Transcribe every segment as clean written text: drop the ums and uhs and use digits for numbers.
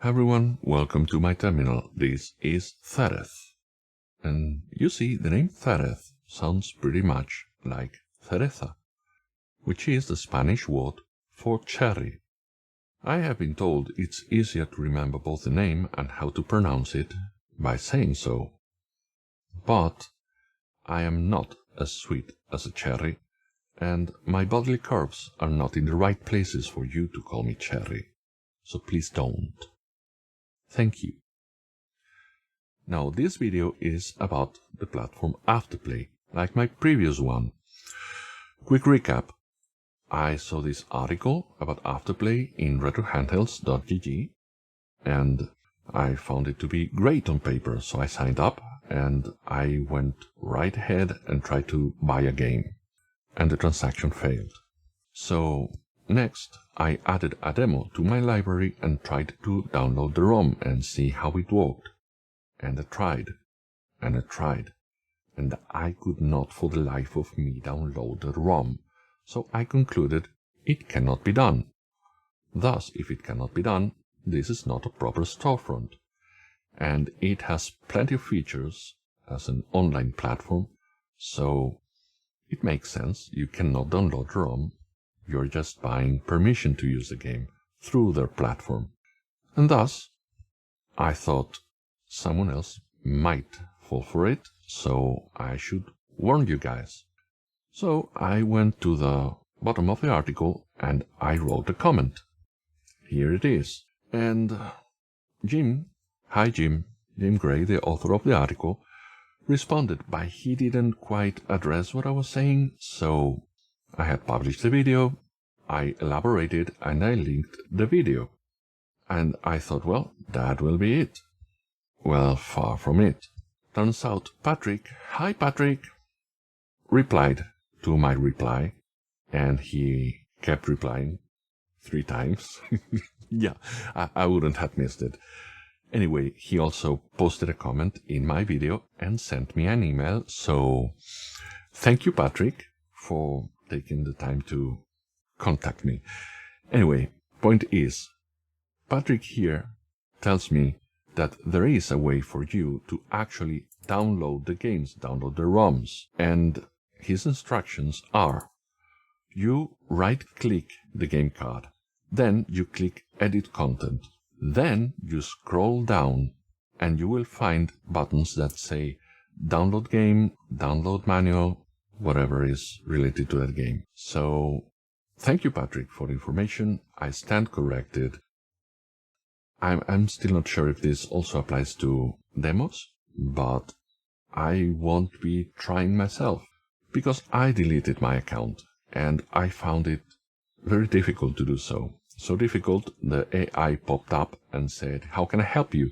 Hi everyone, welcome to my terminal. This is Thickens. And you see, the name Thickens sounds pretty much like cereza, which is the Spanish word for cherry. I have been told it's easier to remember both the name and how to pronounce it by saying so. But I am not as sweet as a cherry, and my bodily curves are not in the right places for you to call me cherry. So please don't. Thank you. Now this video is about the platform Afterplay, like my previous one. Quick recap. I saw this article about Afterplay in retrohandhelds.gg and I found it to be great on paper, so I signed up and I went right ahead and tried to buy a game. And the transaction failed. So next, I added a demo to my library and tried to download the ROM and see how it worked. And I tried, and I tried, and I could not for the life of me download the ROM, so I concluded it cannot be done. Thus, if it cannot be done, this is not a proper storefront. And it has plenty of features as an online platform, so it makes sense you cannot download the ROM. You're just buying permission to use the game through their platform. And thus, I thought someone else might fall for it, so I should warn you guys. So I went to the bottom of the article and I wrote a comment. Here it is. And Jim Gray, the author of the article, responded, but he didn't quite address what I was saying, so I had published the video, I elaborated, and I linked the video. And I thought, well, that will be it. Well, far from it. Turns out Patrick, hi Patrick, replied to my reply, and he kept replying 3 times. Yeah, I wouldn't have missed it. Anyway, he also posted a comment in my video and sent me an email, so thank you, Patrick, for taking the time to contact me. Anyway, point is, Patrick here tells me that there is a way for you to actually download the games, download the ROMs, and his instructions are: you right-click the game card, then you click Edit Content. Then you scroll down and you will find buttons that say download game, download manual, whatever is related to that game. So thank you, Patrick, for the information. I stand corrected. I'm still not sure if this also applies to demos, but I won't be trying myself because I deleted my account and I found it very difficult to do so. So difficult, the AI popped up and said, how can I help you?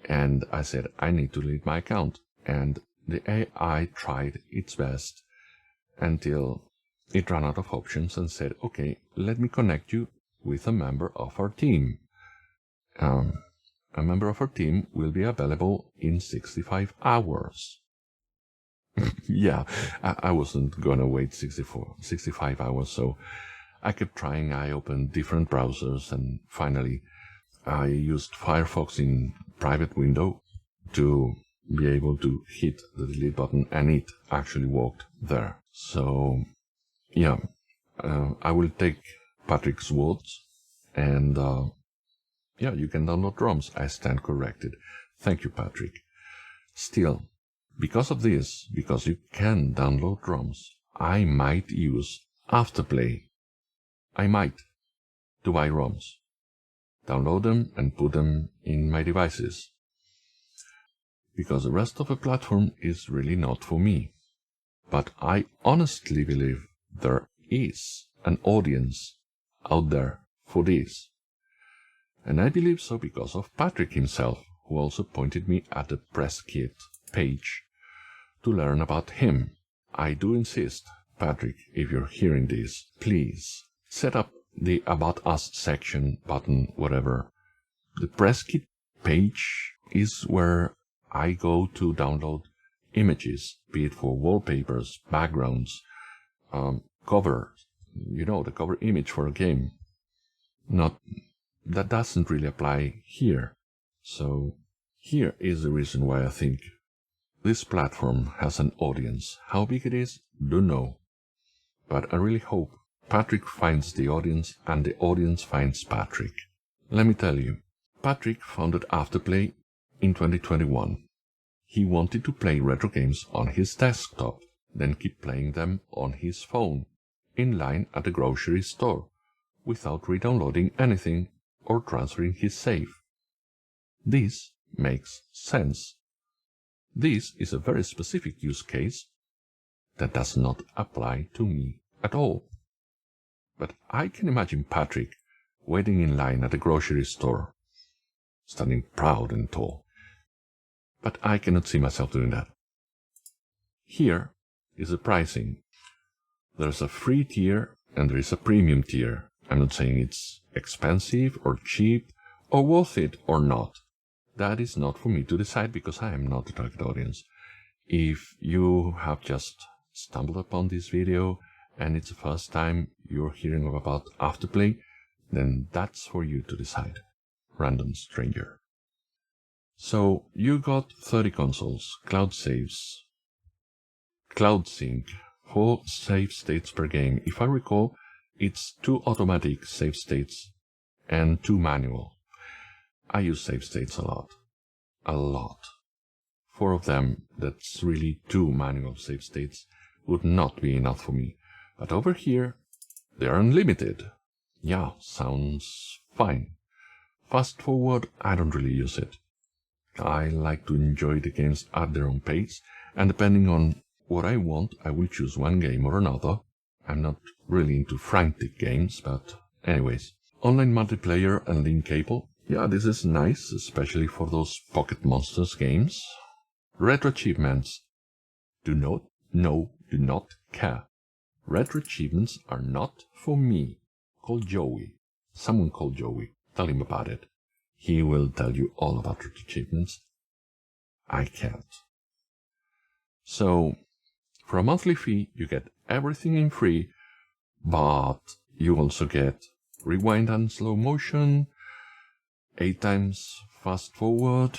And I said, I need to delete my account. And the AI tried its best until it ran out of options and said, okay, let me connect you with a member of our team. A member of our team will be available in 65 hours. Yeah, I wasn't gonna wait 65 hours, so I kept trying. I opened different browsers and finally I used Firefox in private window to be able to hit the delete button, and it actually worked there. So yeah, I will take Patrick's words and yeah, you can download ROMs. I stand corrected. Thank you, Patrick. Still, because of this, because you can download ROMs, I might use Afterplay. I might to buy ROMs, download them and put them in my devices, because the rest of the platform is really not for me. But I honestly believe there is an audience out there for this. And I believe so because of Patrick himself, who also pointed me at the press kit page to learn about him. I do insist, Patrick, if you're hearing this, please set up the About Us section button, whatever. The press kit page is where I go to download images, be it for wallpapers, backgrounds, cover, the cover image for a game. Not that doesn't really apply here. So here is the reason why I think this platform has an audience. How big it is, don't know. But I really hope Patrick finds the audience and the audience finds Patrick. Let me tell you, Patrick founded Afterplay in 2021. He wanted to play retro games on his desktop, then keep playing them on his phone, in line at the grocery store, without re-downloading anything or transferring his save. This makes sense. This is a very specific use case that does not apply to me at all. But I can imagine Patrick waiting in line at the grocery store, standing proud and tall. But I cannot see myself doing that. Here is the pricing. There's a free tier and there is a premium tier. I'm not saying it's expensive or cheap or worth it or not. That is not for me to decide because I am not the target audience. If you have just stumbled upon this video and it's the first time you're hearing about Afterplay, then that's for you to decide. Random stranger. So you got 30 consoles, cloud saves, cloud sync, 4 save states per game. If I recall, it's 2 automatic save states and 2 manual. I use save states a lot. A lot. 4 of them, that's really 2 manual save states, would not be enough for me. But over here, they're unlimited. Yeah, sounds fine. Fast forward, I don't really use it. I like to enjoy the games at their own pace, and depending on what I want, I will choose one game or another. I'm not really into frantic games, but anyways. Online multiplayer and link cable. Yeah, this is nice, especially for those Pocket Monsters games. Retro achievements. Do not care. Retro achievements are not for me. Call Joey. Someone call Joey. Tell him about it. He will tell you all about retro achievements. I can't. So, for a monthly fee, you get everything in free, but you also get rewind and slow motion, 8 times fast forward.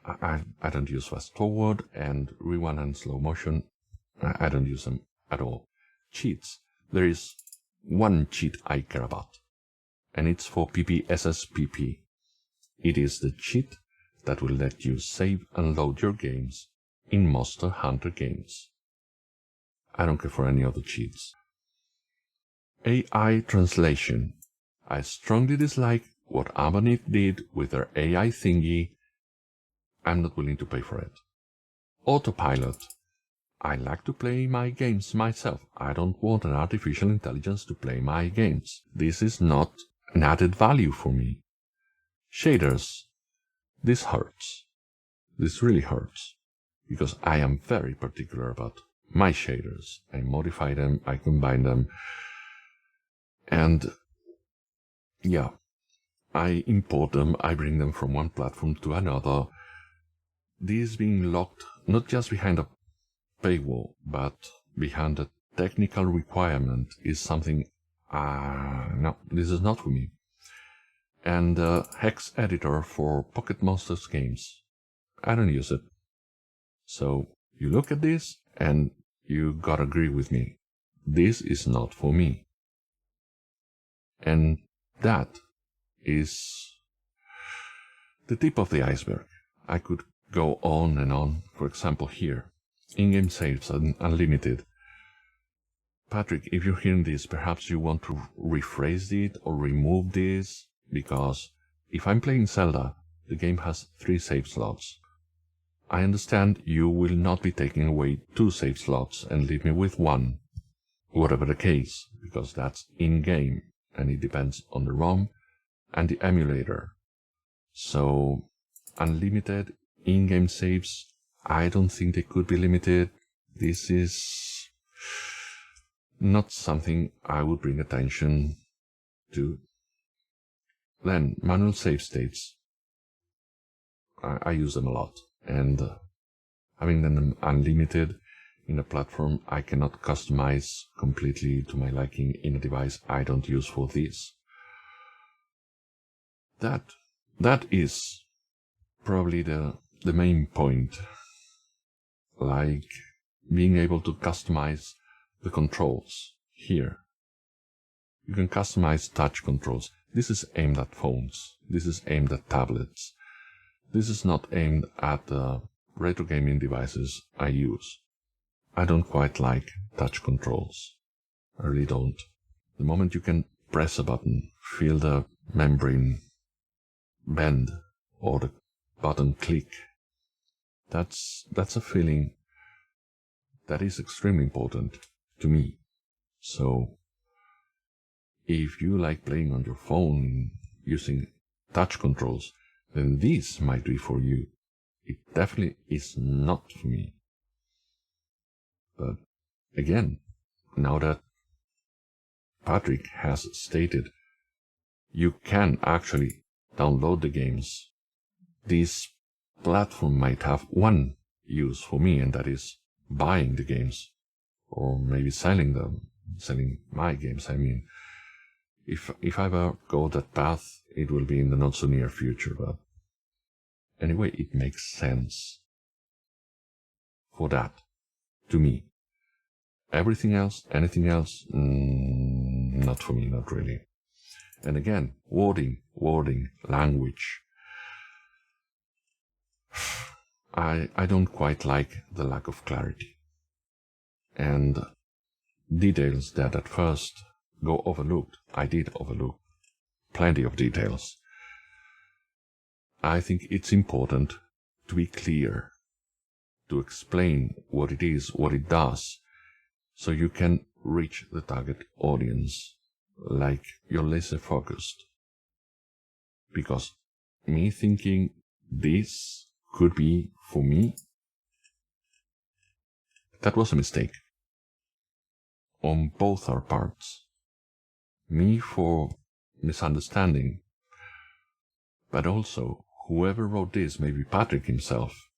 I don't use fast forward, and rewind and slow motion, I don't use them at all. Cheats. There is one cheat I care about, and it's for PPSSPP. It is the cheat that will let you save and load your games in Monster Hunter games. I don't care for any other cheats. AI translation. I strongly dislike what Abanith did with their AI thingy. I'm not willing to pay for it. Autopilot. I like to play my games myself. I don't want an artificial intelligence to play my games. This is not an added value for me. Shaders. This hurts. This really hurts. Because I am very particular about my shaders. I modify them, I combine them. And yeah, I import them, I bring them from one platform to another. These being locked not just behind a paywall, but behind a technical requirement is something, no, this is not for me. And hex editor for Pocket Monsters games. I don't use it. So you look at this and you gotta agree with me. This is not for me. And that is the tip of the iceberg. I could go on and on. For example, here, in-game saves unlimited. Patrick, if you're hearing this, perhaps you want to rephrase it or remove this, because if I'm playing Zelda, the game has 3 save slots. I understand you will not be taking away 2 save slots and leave me with 1, whatever the case, because that's in-game, and it depends on the ROM and the emulator. So, unlimited in-game saves, I don't think they could be limited. This is not something I would bring attention to. Then, manual save states. I use them a lot, and having them unlimited in a platform I cannot customize completely to my liking in a device I don't use for this. That is probably the main point, like being able to customize the controls here. You can customize touch controls. This is aimed at phones. This is aimed at tablets. This is not aimed at the retro gaming devices I use. I don't quite like touch controls. I really don't. The moment you can press a button, feel the membrane bend or the button click, that's a feeling that is extremely important to me. So if you like playing on your phone using touch controls, then this might be for you. It definitely is not for me. But again, now that Patrick has stated you can actually download the games, this platform might have one use for me, and that is buying the games, or maybe selling them, selling my games. I mean, if I ever go that path, it will be in the not so near future, but anyway, it makes sense for that, to me. Everything else, anything else, not for me, not really. And again, wording, language. I don't quite like the lack of clarity. And details that at first go overlooked. I did overlook plenty of details. I think it's important to be clear, to explain what it is, what it does, so you can reach the target audience, like you're laser focused. Because me thinking this could be for me, that was a mistake. On both our parts. Me for misunderstanding, but also whoever wrote this, maybe Patrick himself,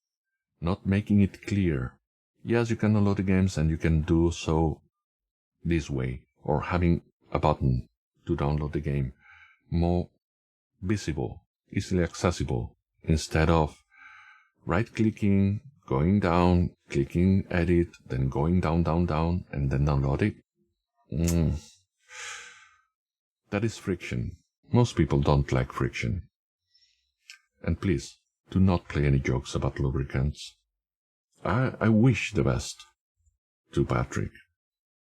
not making it clear. Yes, you can download the games and you can do so this way, or having a button to download the game more visible, easily accessible, instead of right-clicking, going down, clicking edit, then going down, and then download it. That is friction. Most people don't like friction. And please, do not play any jokes about lubricants. I wish the best to Patrick.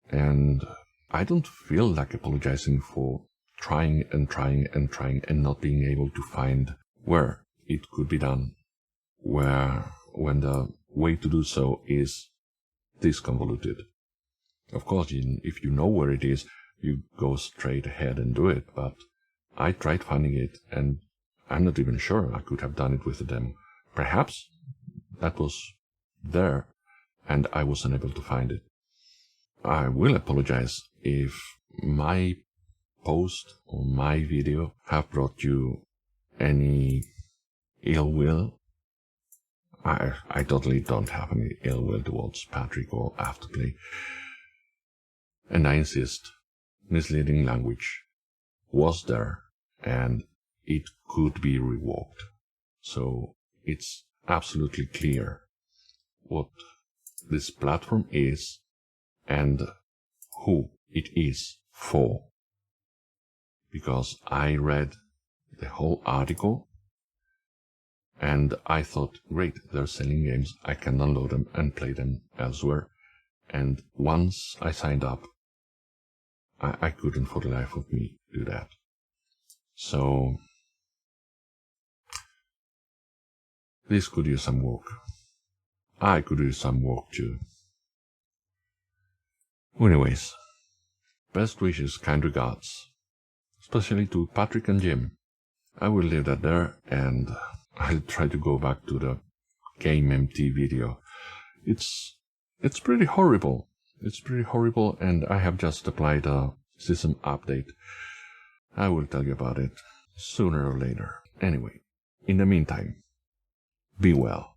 And I don't feel like apologizing for trying and not being able to find where it could be done. When the way to do so is this convoluted. Of course, if you know where it is, you go straight ahead and do it, but I tried finding it, and I'm not even sure I could have done it with a demo. Perhaps that was there, and I was unable to find it. I will apologize if my post or my video have brought you any ill will. I totally don't have any ill will towards Patrick or Afterplay. And I insist, misleading language was there and it could be revoked. So it's absolutely clear what this platform is and who it is for. Because I read the whole article and I thought, great, they're selling games, I can download them and play them elsewhere. And once I signed up, I couldn't for the life of me do that. So this could use some work. I could use some work too. Anyways, best wishes, kind regards, especially to Patrick and Jim. I will leave that there and I'll try to go back to the GameMT video. It's pretty horrible. It's pretty horrible, and I have just applied a system update. I will tell you about it sooner or later. Anyway, in the meantime, be well.